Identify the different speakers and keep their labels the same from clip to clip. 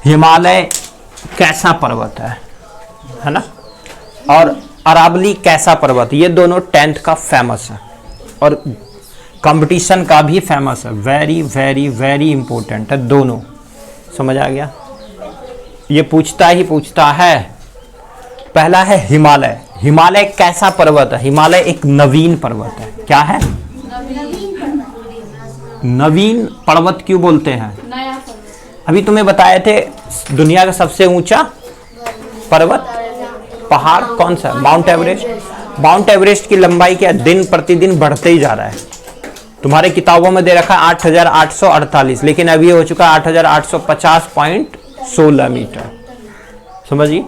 Speaker 1: हिमालय कैसा पर्वत है ना, और अरावली कैसा पर्वत, ये दोनों 10th का फेमस है और कंपटीशन का भी फेमस है। वेरी वेरी वेरी इंपॉर्टेंट है दोनों। समझ आ गया? ये पूछता ही पूछता है। पहला है हिमालय। हिमालय कैसा पर्वत है? हिमालय एक नवीन पर्वत है। क्या है? नवीन पर्वत क्यों बोलते हैं? अभी तुम्हें बताए थे दुनिया का सबसे ऊंचा पर्वत पहाड़ कौन सा? Mount Everest. माउंट एवरेस्ट की लंबाई क्या दिन प्रतिदिन बढ़ते ही जा रहा है। तुम्हारे किताबों में दे रखा है 8,848, लेकिन अभी हो चुका 8,850.16 मीटर। समझिए,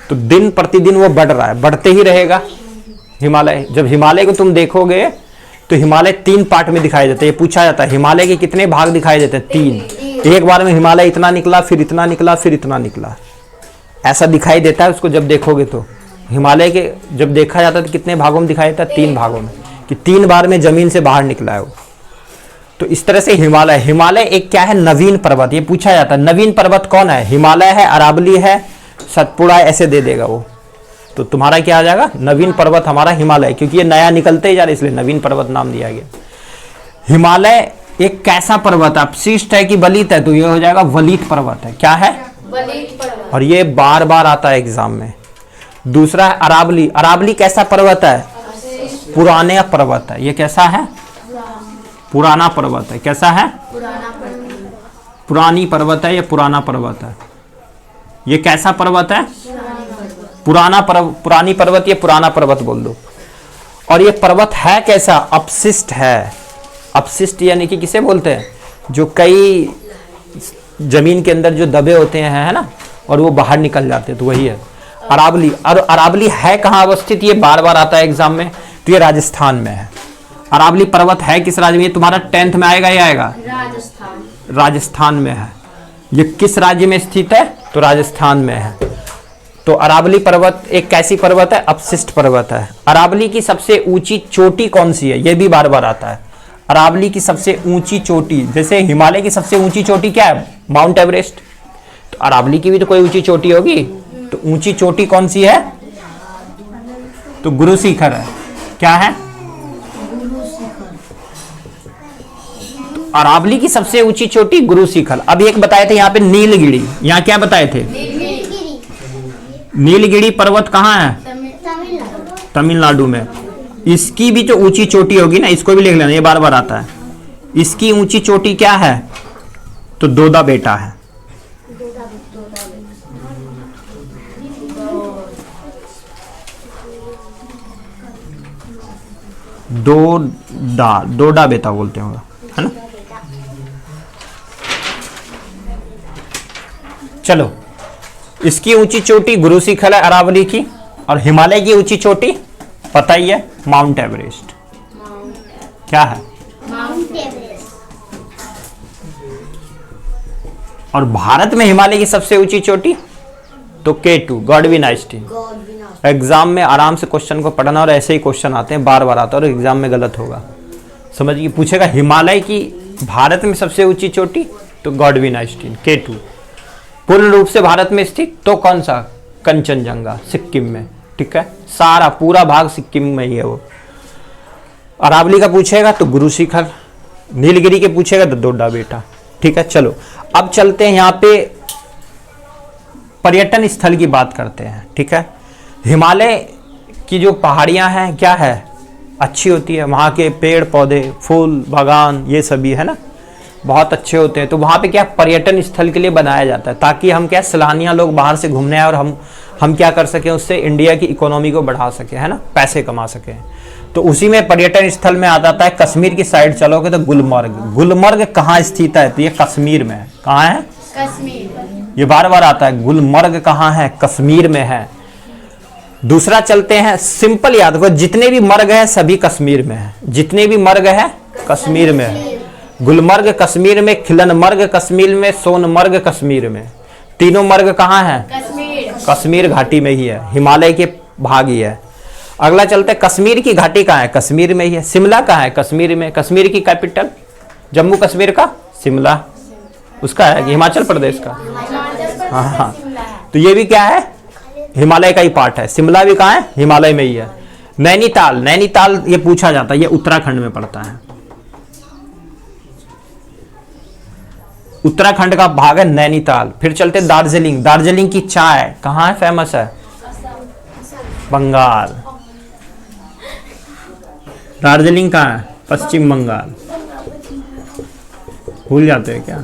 Speaker 1: तो दिन प्रतिदिन वो बढ़ रहा है, बढ़ते ही रहेगा हिमालय। जब हिमालय को तुम देखोगे तो हिमालय 3 पार्ट में दिखाई देते हैं। ये पूछा जाता है हिमालय के कितने भाग दिखाई देते हैं? 3। एक बार में हिमालय इतना निकला, फिर इतना निकला, फिर इतना निकला, ऐसा दिखाई देता है उसको जब देखोगे। तो हिमालय के जब देखा जाता है तो कितने भागों में दिखाई देता है? 3 भागों में, कि 3 बार में जमीन से बाहर निकला है वो। तो इस तरह से हिमालय, हिमालय एक क्या है? नवीन पर्वत। ये पूछा जाता है नवीन पर्वत कौन है? हिमालय है, अरावली है, सतपुड़ा, ऐसे दे देगा वो। तो तुम्हारा क्या आ जाएगा? नवीन पर्वत हमारा हिमालय, क्योंकि ये नया निकलते ही जा रहा है इसलिए नवीन पर्वत नाम दिया गया। हिमालय एक कैसा पर्वत है? अपशिष्ट है कि वलित है? तो ये हो जाएगा वलित पर्वत है। क्या है? वलित पर्वत। और ये बार बार आता है एग्जाम में। दूसरा है अरावली। अरावली कैसा पर्वत है? पुराने पर्वत है। ये कैसा है? पुराना पर्वत है। कैसा है? पुरानी पर्वत है, ये पुराना पर्वत है। ये कैसा पर्वत है? पुरानी पर्वत, ये पुराना पर्वत बोल दो। और ये पर्वत है कैसा? अपशिष्ट है। अपशिष्ट यानी कि किसे बोलते हैं? जो कई जमीन के अंदर जो दबे होते हैं, है ना, और वो बाहर निकल जाते हैं, तो वही है अरावली। और अरावली है कहाँ अवस्थित? ये बार बार आता है एग्जाम में। तो ये राजस्थान में है। अरावली पर्वत है किस राज्य में? ये तुम्हारा 10th में आएगा ही आएगा। राजस्थान में है। ये किस राज्य में स्थित है? तो राजस्थान में है। तो अरावली पर्वत एक कैसी पर्वत है? अपशिष्ट पर्वत है। अरावली की सबसे ऊंची चोटी कौन सी है? ये भी बार बार आता है। अरावली की सबसे ऊंची चोटी, जैसे हिमालय की सबसे ऊंची चोटी क्या है? Mount Everest. तो अरावली की भी तो कोई ऊंची चोटी होगी। तो ऊंची चोटी कौन सी है? तो गुरु शिखर है। क्या है? तो अरावली की सबसे ऊंची चोटी गुरु शिखर। अब एक बताए थे यहाँ पे नीलगिरी। यहाँ क्या बताए थे? नीलगिरी पर्वत कहाँ है? तमिलनाडु में। इसकी भी तो ऊंची चोटी होगी ना, इसको भी लिख लेना, ये बार बार आता है। इसकी ऊंची चोटी क्या है? तो दोदा बेटा है। डोडा बेटा बोलते होगा, है ना। चलो, इसकी ऊंची चोटी गुरु शिखर है अरावली की, और हिमालय की ऊंची चोटी पता ही है, माउंट एवरेस्ट। क्या है? Mount Everest. और भारत में हिमालय की सबसे ऊंची चोटी तो K2 गॉडविन आइंस्टीन। एग्जाम में आराम से क्वेश्चन को पढ़ना, और ऐसे ही क्वेश्चन आते हैं, बार बार आता है और एग्जाम में गलत होगा। समझिए, पूछेगा हिमालय की भारत में सबसे ऊंची चोटी तो गॉडविन आइंस्टीन K2। पूर्ण रूप से भारत में स्थित तो कौन सा? कंचनजंगा, सिक्किम में। ठीक है, सारा पूरा भाग सिक्किम में ही है वो। अरावली का पूछेगा तो गुरु शिखर, नीलगिरी के पूछेगा तो डोडा बेटा। ठीक है, चलो अब चलते हैं यहाँ पे पर्यटन स्थल की बात करते हैं। ठीक है, हिमालय की जो पहाड़ियाँ हैं क्या है? अच्छी होती है। वहाँ के पेड़ पौधे, फूल बागान, ये सभी है ना, बहुत अच्छे होते हैं। तो वहाँ पे क्या पर्यटन स्थल के लिए बनाया जाता है, ताकि हम क्या सैलानियाँ लोग बाहर से घूमने आए और हम क्या कर सकें, उससे इंडिया की इकोनॉमी को बढ़ा सके, है ना, पैसे कमा सकें। तो उसी में पर्यटन स्थल में आ जाता है। कश्मीर की साइड चलोगे तो गुलमर्ग। गुलमर्ग कहाँ स्थित है? तो ये कश्मीर में है। कहाँ है? कश्मीर। ये बार बार आता है। गुलमर्ग कहाँ है? कश्मीर में है। दूसरा चलते हैं, सिंपल याद रखो, जितने भी मर्ग है सभी कश्मीर में है। जितने भी मर्ग है कश्मीर में है। गुलमर्ग कश्मीर में, खिलनमर्ग कश्मीर में, सोनमर्ग कश्मीर में। तीनों मर्ग कहाँ है? कश्मीर घाटी में ही है, हिमालय के भाग ही है। अगला चलते, कश्मीर की घाटी कहाँ है? कश्मीर में ही है। शिमला कहाँ है? कश्मीर में। कश्मीर की कैपिटल जम्मू कश्मीर का शिमला, उसका है कि हिमाचल प्रदेश का? हाँ हाँ, तो ये भी क्या है, हिमालय का ही पार्ट है। शिमला भी कहाँ है, हिमालय में ही है। नैनीताल, नैनीताल ये पूछा जाता है, ये उत्तराखंड में पड़ता है। उत्तराखंड का भाग है नैनीताल। फिर चलते दार्जिलिंग, दार्जिलिंग की चाय कहाँ है, फेमस है, बंगाल। दार्जिलिंग कहाँ है, पश्चिम बंगाल। भूल जाते हैं क्या।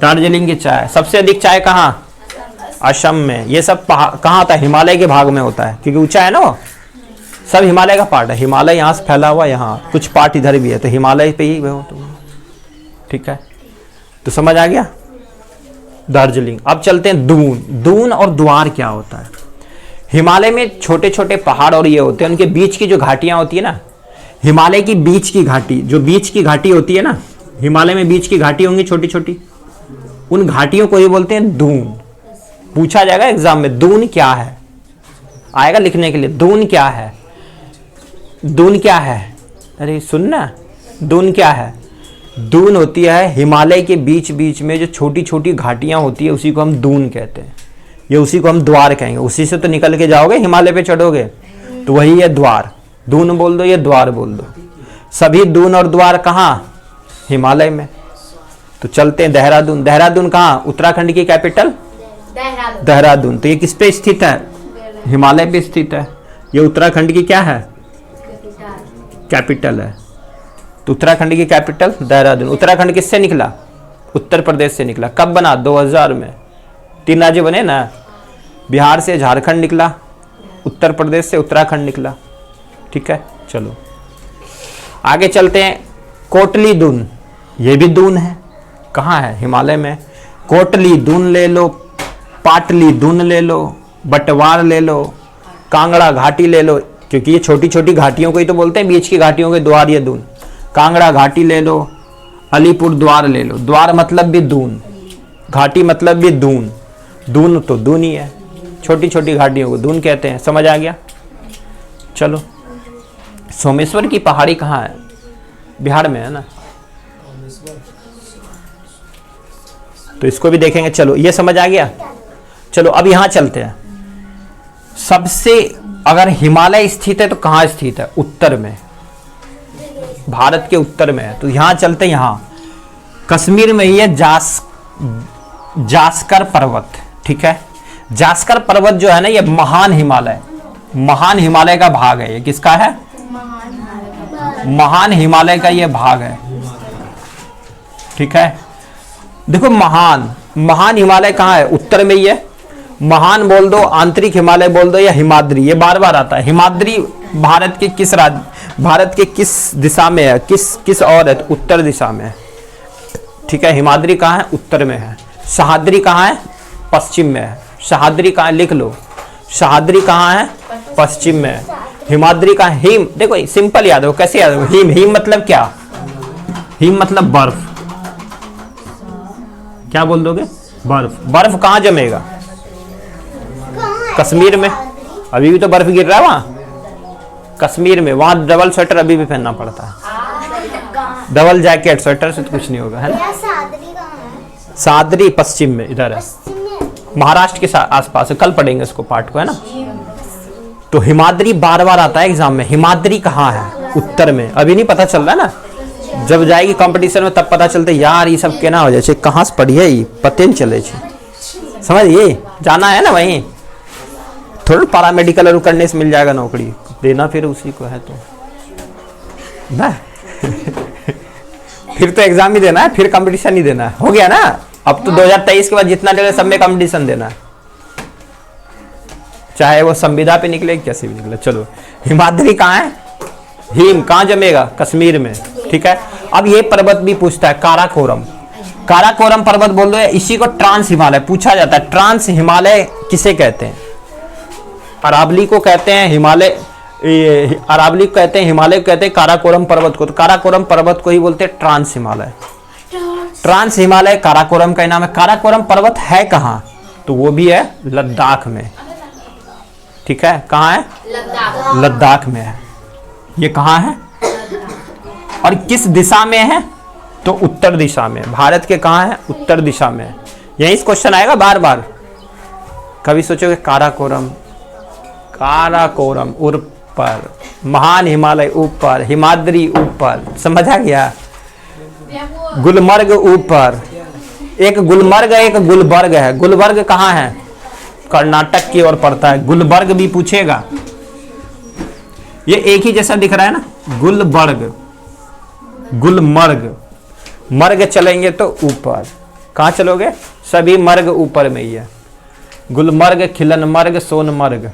Speaker 1: दार्जिलिंग की चाय, सबसे अधिक चाय कहाँ, असम में। ये सब कहाँ होता है, हिमालय के भाग में होता है, क्योंकि ऊंचा है ना वो, सब हिमालय का पार्ट है। हिमालय यहाँ से फैला हुआ, यहाँ कुछ पार्ट इधर भी है, तो हिमालय पे ही हो तुम, ठीक है। तो समझ आ गया दार्जिलिंग। अब चलते हैं दून। दून और द्वार क्या होता है। हिमालय में छोटे छोटे पहाड़ और ये होते हैं, उनके बीच की जो घाटियां होती है ना, हिमालय की बीच की घाटी, जो बीच की घाटी होती है ना, हिमालय में बीच की घाटी होंगी छोटी छोटी, उन घाटियों को ये बोलते हैं दून। पूछा जाएगा एग्जाम में, दून क्या है, आएगा लिखने के लिए, दून क्या है, दून क्या है। अरे सुनना, दून क्या है। दून होती है हिमालय के बीच बीच में जो छोटी छोटी घाटियां होती है, उसी को हम दून कहते हैं। ये उसी को हम द्वार कहेंगे। उसी से तो निकल के जाओगे, हिमालय पे चढ़ोगे, तो वही है द्वार। दून बोल दो, ये द्वार बोल दो। सभी दून और द्वार कहाँ, हिमालय में। तो चलते हैं देहरादून। देहरादून कहाँ, उत्तराखंड की कैपिटल देहरादून। तो ये किस पे स्थित है, हिमालय पे स्थित है। ये उत्तराखंड की क्या है, कैपिटल है। तो उत्तराखंड की कैपिटल देहरादून। उत्तराखंड किससे निकला, उत्तर प्रदेश से निकला। कब बना, 2000 में। 3 राज्य बने ना, बिहार से झारखंड निकला, उत्तर प्रदेश से उत्तराखंड निकला, ठीक है। चलो आगे चलते हैं। कोटली दून, ये भी दून है, कहाँ है, हिमालय में। कोटली दून ले लो, पाटली दून ले लो, बटवार ले लो, कांगड़ा घाटी ले लो, क्योंकि ये छोटी छोटी घाटियों को ही तो बोलते हैं, बीच की घाटियों के द्वार ये दून। कांगड़ा घाटी ले लो, अलीपुर द्वार ले लो। द्वार मतलब भी दून, घाटी मतलब भी दून। दून तो दून ही है, छोटी छोटी घाटियों को दून कहते हैं। समझ आ गया। चलो, सोमेश्वर की पहाड़ी कहाँ है, बिहार में है ना, तो इसको भी देखेंगे। चलो ये समझ आ गया। चलो अब यहां चलते हैं। सबसे, अगर हिमालय स्थित है तो कहाँ स्थित है, उत्तर में, भारत के उत्तर में है। तो यहां चलते हैं, यहां कश्मीर में ही है जास्कर पर्वत, ठीक है। जास्कर पर्वत जो है ना, ये महान हिमालय का भाग है। ये किसका है, महान हिमालय का ये भाग है, ठीक है। देखो महान हिमालय कहाँ है, उत्तर में ही है। महान बोल दो, आंतरिक हिमालय बोल दो, या हिमाद्री, ये बार बार आता है। हिमाद्री भारत के किस राज्य, भारत के किस दिशा में है, किस और है, उत्तर दिशा में है, ठीक है। हिमाद्री कहाँ है, उत्तर में है। सह्याद्री कहाँ है, पश्चिम में है। सह्याद्री कहाँ है, लिख लो, सह्याद्री कहाँ है, पश्चिम में है। हिमाद्री का हिम, देखो सिंपल याद हो, कैसे याद हो, हिम मतलब क्या, हिम मतलब बर्फ। क्या बोल दोगे, बर्फ। बर्फ कहाँ जमेगा, कश्मीर में। अभी भी तो बर्फ गिर रहा है वहां, कश्मीर में। वहां डबल स्वेटर अभी भी पहनना पड़ता है, डबल जैकेट, स्वेटर से तो कुछ नहीं होगा, है ना। सह्याद्री पश्चिम में, इधर है, महाराष्ट्र के आसपास है। कल पढ़ेंगे इसको, पार्ट को, है ना। तो हिमाद्री बार बार आता है एग्जाम में। हिमाद्री कहाँ है, उत्तर में। अभी नहीं पता चल रहा ना, जब जाएगी कंपटीशन में तब पता चलते, यार ये सब केना हो जाए, कहाँ से पढ़िए, ये पते नहीं चले, समझिए। जाना है ना वहीं, थोड़ा पैरामेडिकल और करने से मिल जाएगा नौकरी, देना फिर उसी को है तो ना। फिर तो एग्जाम ही देना है, फिर कंपटीशन ही देना है, हो गया ना। अब तो 2023 के बाद जितना ले सब में कंपटीशन देना है, चाहे वो संविदा पे निकले कैसे भी निकले। चलो, हिमाद्री कहाँ है, हिम कहाँ जमेगा, कश्मीर में, ठीक है। अब ये पर्वत भी पूछता है, काराकोरम। काराकोरम पर्वत बोल दो, इसी को ट्रांस हिमालय पूछा जाता है। ट्रांस हिमालय किसे कहते हैं, अरावली को कहते हैं, हिमालय, अरावली को कहते हैं, हिमालय को कहते हैं, काराकोरम पर्वत को। तो काराकोरम पर्वत को ही बोलते हैं ट्रांस हिमालय। ट्रांस हिमालय काराकोरम का नाम है। काराकोरम पर्वत है कहाँ, तो वो भी है लद्दाख में, ठीक है। कहाँ है, लद्दाख में है। ये कहाँ है और किस दिशा में है, तो उत्तर दिशा में। भारत के कहाँ है, उत्तर दिशा में। यही क्वेश्चन आएगा बार बार। कभी सोचोगे काराकोरम, काराकोरम ऊपर, महान हिमालय ऊपर, हिमाद्री ऊपर, समझ आ गया। गुलमर्ग ऊपर, एक गुलमर्ग एक गुलबर्ग है। गुलबर्ग कहाँ है? कर्नाटक की ओर पड़ता है। गुलबर्ग भी पूछेगा, ये एक ही जैसा दिख रहा है ना, गुलबर्ग, गुलमर्ग। मर्ग चलेंगे तो ऊपर, कहाँ चलोगे? सभी मर्ग ऊपर में ही है। गुलमर्ग, खिलनमर्ग, सोनमर्ग।